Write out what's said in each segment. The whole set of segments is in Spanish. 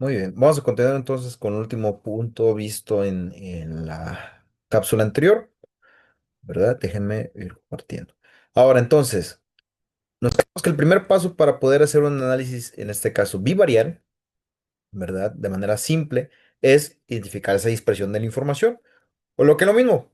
Muy bien, vamos a continuar entonces con el último punto visto en la cápsula anterior, ¿verdad? Déjenme ir compartiendo. Ahora entonces, nos tenemos que el primer paso para poder hacer un análisis, en este caso bivarial, ¿verdad? De manera simple, es identificar esa dispersión de la información. O lo que es lo mismo,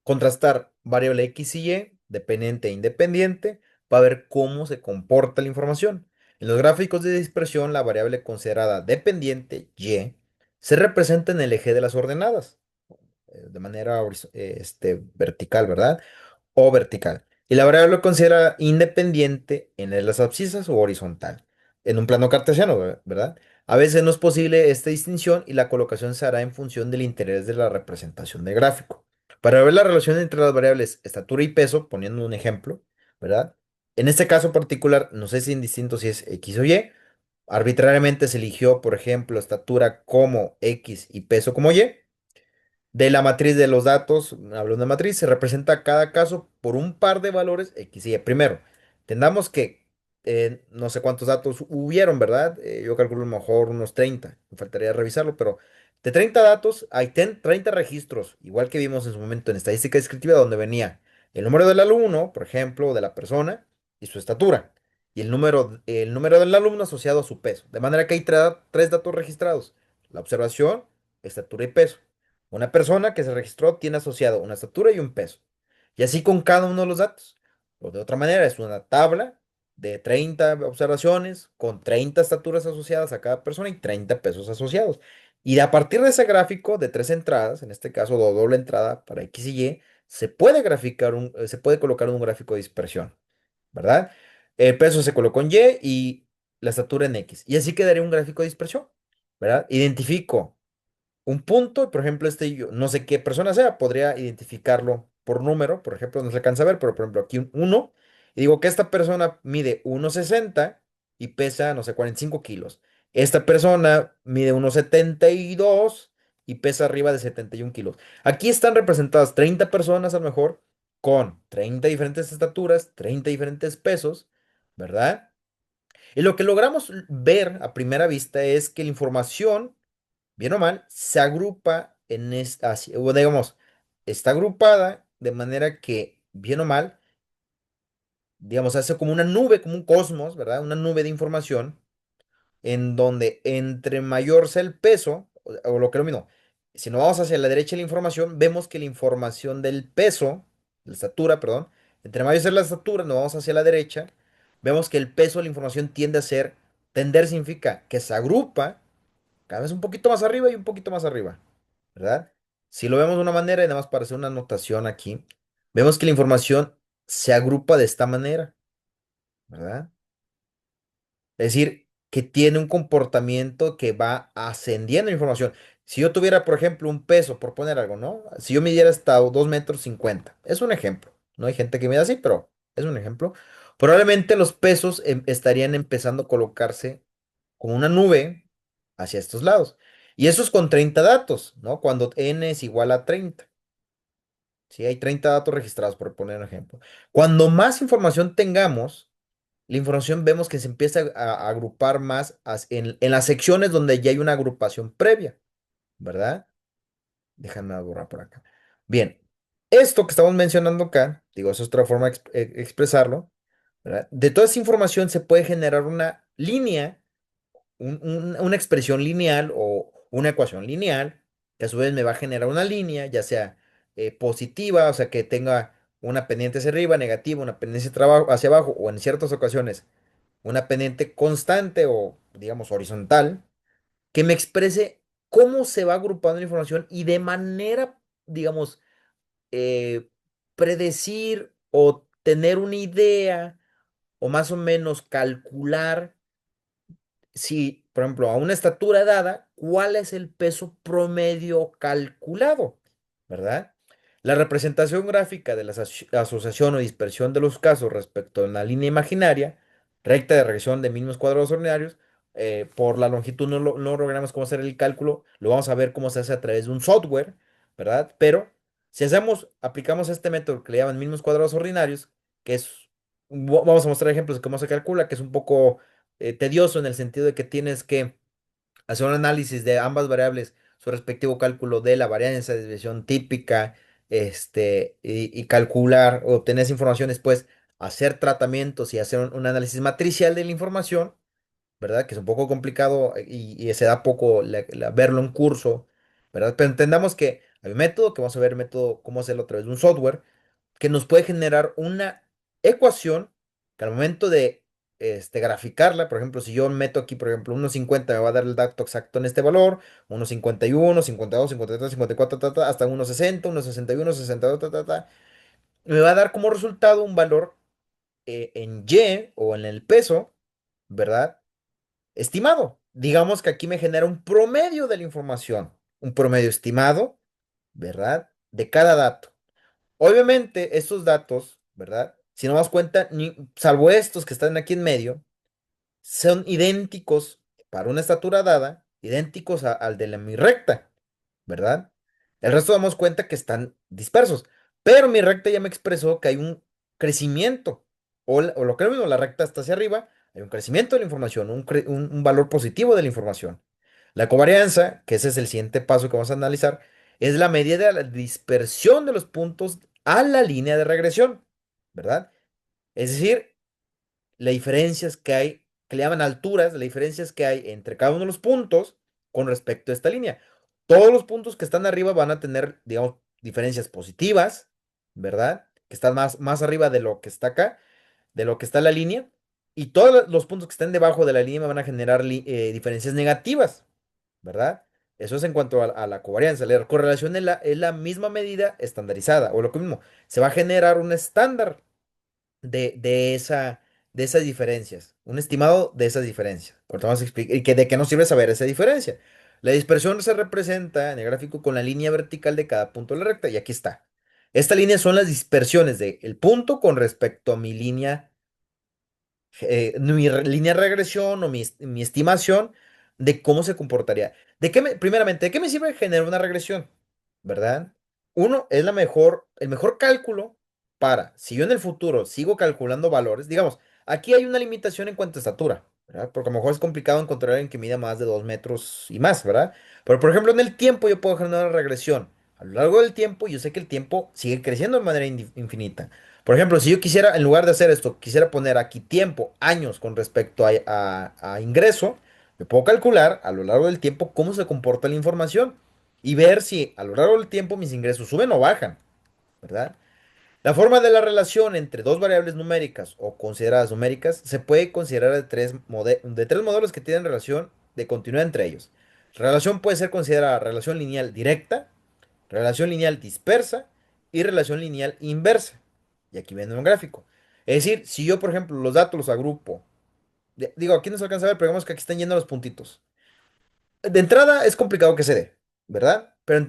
contrastar variable X y Y, dependiente e independiente, para ver cómo se comporta la información. En los gráficos de dispersión, la variable considerada dependiente, Y, se representa en el eje de las ordenadas, de manera vertical, ¿verdad? O vertical. Y la variable considera independiente en las abscisas o horizontal, en un plano cartesiano, ¿verdad? A veces no es posible esta distinción y la colocación se hará en función del interés de la representación del gráfico. Para ver la relación entre las variables estatura y peso, poniendo un ejemplo, ¿verdad? En este caso particular, no sé si indistinto si es X o Y, arbitrariamente se eligió, por ejemplo, estatura como X y peso como Y. De la matriz de los datos, hablando de matriz, se representa cada caso por un par de valores X y Y. Primero, entendamos que no sé cuántos datos hubieron, ¿verdad? Yo calculo a lo mejor unos 30. Me faltaría revisarlo, pero de 30 datos hay 30 registros, igual que vimos en su momento en estadística descriptiva, donde venía el número del alumno, por ejemplo, de la persona y su estatura, y el número del alumno asociado a su peso. De manera que hay tres datos registrados: la observación, estatura y peso. Una persona que se registró tiene asociado una estatura y un peso. Y así con cada uno de los datos. O de otra manera, es una tabla de 30 observaciones con 30 estaturas asociadas a cada persona y 30 pesos asociados. Y a partir de ese gráfico de tres entradas, en este caso doble entrada para X y Y, se puede colocar un gráfico de dispersión, ¿verdad? El peso se colocó en Y y la estatura en X. Y así quedaría un gráfico de dispersión, ¿verdad? Identifico un punto, por ejemplo, yo no sé qué persona sea, podría identificarlo por número, por ejemplo, no se alcanza a ver, pero por ejemplo aquí un 1, y digo que esta persona mide 1,60 y pesa, no sé, 45 kilos. Esta persona mide 1,72 y pesa arriba de 71 kilos. Aquí están representadas 30 personas a lo mejor con 30 diferentes estaturas, 30 diferentes pesos, ¿verdad? Y lo que logramos ver a primera vista es que la información, bien o mal, se agrupa o digamos, está agrupada de manera que, bien o mal, digamos, hace como una nube, como un cosmos, ¿verdad? Una nube de información en donde entre mayor sea el peso, o lo que es lo mismo, si nos vamos hacia la derecha de la información, vemos que la información del peso, la estatura, perdón, entre mayor sea la estatura, nos vamos hacia la derecha, vemos que el peso de la información tiende a tender significa que se agrupa cada vez un poquito más arriba y un poquito más arriba, ¿verdad? Si lo vemos de una manera, y nada más para hacer una anotación aquí, vemos que la información se agrupa de esta manera, ¿verdad? Es decir, que tiene un comportamiento que va ascendiendo en información. Si yo tuviera, por ejemplo, un peso, por poner algo, ¿no? Si yo midiera hasta 2,50 m, es un ejemplo. No hay gente que mida así, pero es un ejemplo. Probablemente los pesos estarían empezando a colocarse como una nube hacia estos lados. Y eso es con 30 datos, ¿no? Cuando n es igual a 30. Sí, hay 30 datos registrados, por poner un ejemplo. Cuando más información tengamos, la información vemos que se empieza a agrupar más en las secciones donde ya hay una agrupación previa, ¿verdad? Déjame borrar por acá. Bien, esto que estamos mencionando acá, digo, eso es otra forma de expresarlo, ¿verdad? De toda esa información se puede generar una línea, una expresión lineal o una ecuación lineal, que a su vez me va a generar una línea, ya sea positiva, o sea, que tenga una pendiente hacia arriba, negativa, una pendiente hacia abajo, o en ciertas ocasiones una pendiente constante o, digamos, horizontal, que me exprese cómo se va agrupando la información y de manera, digamos, eh, predecir o tener una idea o más o menos calcular si, por ejemplo, a una estatura dada, ¿cuál es el peso promedio calculado? ¿Verdad? La representación gráfica de la asociación o dispersión de los casos respecto a una línea imaginaria, recta de regresión de mínimos cuadrados ordinarios, por la longitud no logramos cómo hacer el cálculo, lo vamos a ver cómo se hace a través de un software, ¿verdad? Pero si aplicamos este método que le llaman mínimos cuadrados ordinarios, que es, vamos a mostrar ejemplos de cómo se calcula, que es un poco tedioso en el sentido de que tienes que hacer un análisis de ambas variables, su respectivo cálculo de la varianza de desviación típica, y calcular, obtener esa información después, hacer tratamientos y hacer un análisis matricial de la información, ¿verdad? Que es un poco complicado y se da poco verlo en curso, ¿verdad? Pero entendamos que hay un método, que vamos a ver el método, cómo hacerlo a través de un software, que nos puede generar una ecuación que al momento de graficarla, por ejemplo, si yo meto aquí, por ejemplo, 1,50 me va a dar el dato exacto en este valor, 1,51, 52, 53, 54, hasta 1,60, 1,61, 62, me va a dar como resultado un valor en Y o en el peso, ¿verdad? Estimado. Digamos que aquí me genera un promedio de la información, un promedio estimado, ¿verdad? De cada dato. Obviamente, estos datos, ¿verdad? Si nos damos cuenta, salvo estos que están aquí en medio, son idénticos para una estatura dada, idénticos al de mi recta, ¿verdad? El resto damos cuenta que están dispersos. Pero mi recta ya me expresó que hay un crecimiento, o lo que es lo mismo, la recta está hacia arriba, hay un crecimiento de la información, un valor positivo de la información. La covarianza, que ese es el siguiente paso que vamos a analizar, es la medida de la dispersión de los puntos a la línea de regresión, ¿verdad? Es decir, las diferencias que hay, que le llaman alturas, las diferencias que hay entre cada uno de los puntos con respecto a esta línea. Todos los puntos que están arriba van a tener, digamos, diferencias positivas, ¿verdad? Que están más arriba de lo que está acá, de lo que está la línea. Y todos los puntos que estén debajo de la línea van a generar diferencias negativas, ¿verdad? Eso es en cuanto a la covarianza. La correlación es la misma medida estandarizada, o lo que mismo, se va a generar un estándar de esas diferencias, un estimado de esas diferencias. Ahorita vamos a explicar, y de qué nos sirve saber esa diferencia. La dispersión se representa en el gráfico con la línea vertical de cada punto de la recta, y aquí está. Estas líneas son las dispersiones del punto con respecto a mi línea de regresión o mi estimación de cómo se comportaría. Primeramente, ¿de qué me sirve generar una regresión? ¿Verdad? Uno, es el mejor cálculo para, si yo en el futuro sigo calculando valores, digamos, aquí hay una limitación en cuanto a estatura, ¿verdad? Porque a lo mejor es complicado encontrar a alguien que mida más de 2 metros y más, ¿verdad? Pero, por ejemplo, en el tiempo yo puedo generar una regresión. A lo largo del tiempo, yo sé que el tiempo sigue creciendo de manera infinita. Por ejemplo, si yo quisiera, en lugar de hacer esto, quisiera poner aquí tiempo, años con respecto a ingreso, me puedo calcular a lo largo del tiempo cómo se comporta la información y ver si a lo largo del tiempo mis ingresos suben o bajan, ¿verdad? La forma de la relación entre dos variables numéricas o consideradas numéricas se puede considerar de tres modelos que tienen relación de continuidad entre ellos. Relación puede ser considerada relación lineal directa, relación lineal dispersa y relación lineal inversa. Y aquí viene un gráfico. Es decir, si yo, por ejemplo, los datos los agrupo, digo, aquí no se alcanza a ver, pero digamos que aquí están yendo los puntitos. De entrada es complicado que se dé, ¿verdad? Pero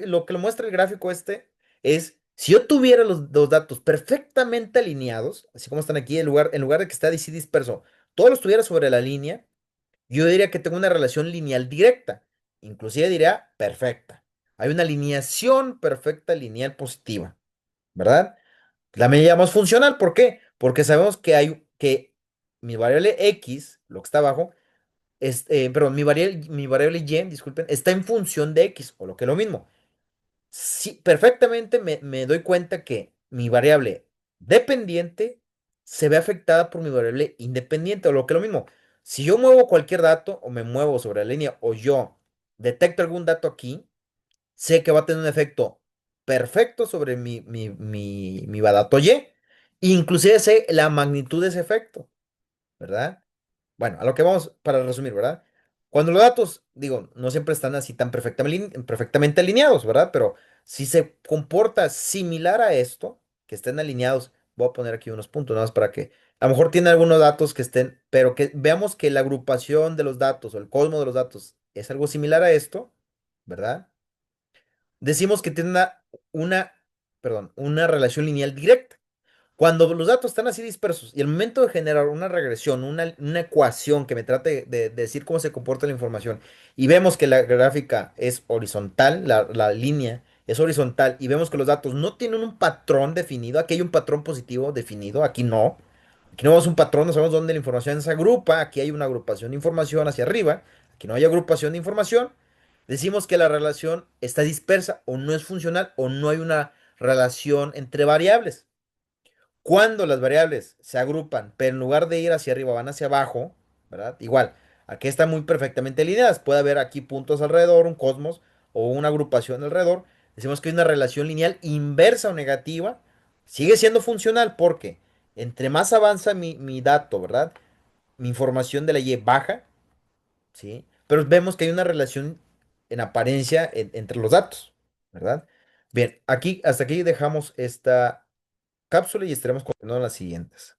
lo que lo muestra el gráfico es, si yo tuviera los datos perfectamente alineados, así como están aquí, en lugar de que está así disperso, todos los tuviera sobre la línea, yo diría que tengo una relación lineal directa, inclusive diría perfecta. Hay una alineación perfecta lineal positiva, ¿verdad? La medida funcional, ¿por qué? Porque sabemos que mi variable X, lo que está abajo, perdón, mi variable Y, disculpen, está en función de X, o lo que es lo mismo. Sí, perfectamente me doy cuenta que mi variable dependiente se ve afectada por mi variable independiente, o lo que es lo mismo. Si yo muevo cualquier dato, o me muevo sobre la línea, o yo detecto algún dato aquí, sé que va a tener un efecto perfecto sobre mi dato Y. Inclusive sé la magnitud de ese efecto, ¿verdad? Bueno, a lo que vamos para resumir, ¿verdad? Cuando los datos, digo, no siempre están así tan perfectamente alineados, ¿verdad? Pero si se comporta similar a esto, que estén alineados, voy a poner aquí unos puntos, nada más para que a lo mejor tiene algunos datos que estén, pero que veamos que la agrupación de los datos o el cosmos de los datos es algo similar a esto, ¿verdad? Decimos que tiene una relación lineal directa. Cuando los datos están así dispersos y al momento de generar una regresión, una ecuación que me trate de decir cómo se comporta la información, y vemos que la gráfica es horizontal, la línea es horizontal, y vemos que los datos no tienen un patrón definido, aquí hay un patrón positivo definido, aquí no vemos un patrón, no sabemos dónde la información se agrupa, aquí hay una agrupación de información hacia arriba, que no hay agrupación de información, decimos que la relación está dispersa o no es funcional o no hay una relación entre variables. Cuando las variables se agrupan, pero en lugar de ir hacia arriba van hacia abajo, ¿verdad? Igual, aquí están muy perfectamente alineadas. Puede haber aquí puntos alrededor, un cosmos o una agrupación alrededor. Decimos que hay una relación lineal inversa o negativa. Sigue siendo funcional porque entre más avanza mi dato, ¿verdad? Mi información de la Y baja, ¿sí? Pero vemos que hay una relación en apariencia entre los datos, ¿verdad? Bien, aquí, hasta aquí dejamos esta cápsula y estaremos continuando en las siguientes.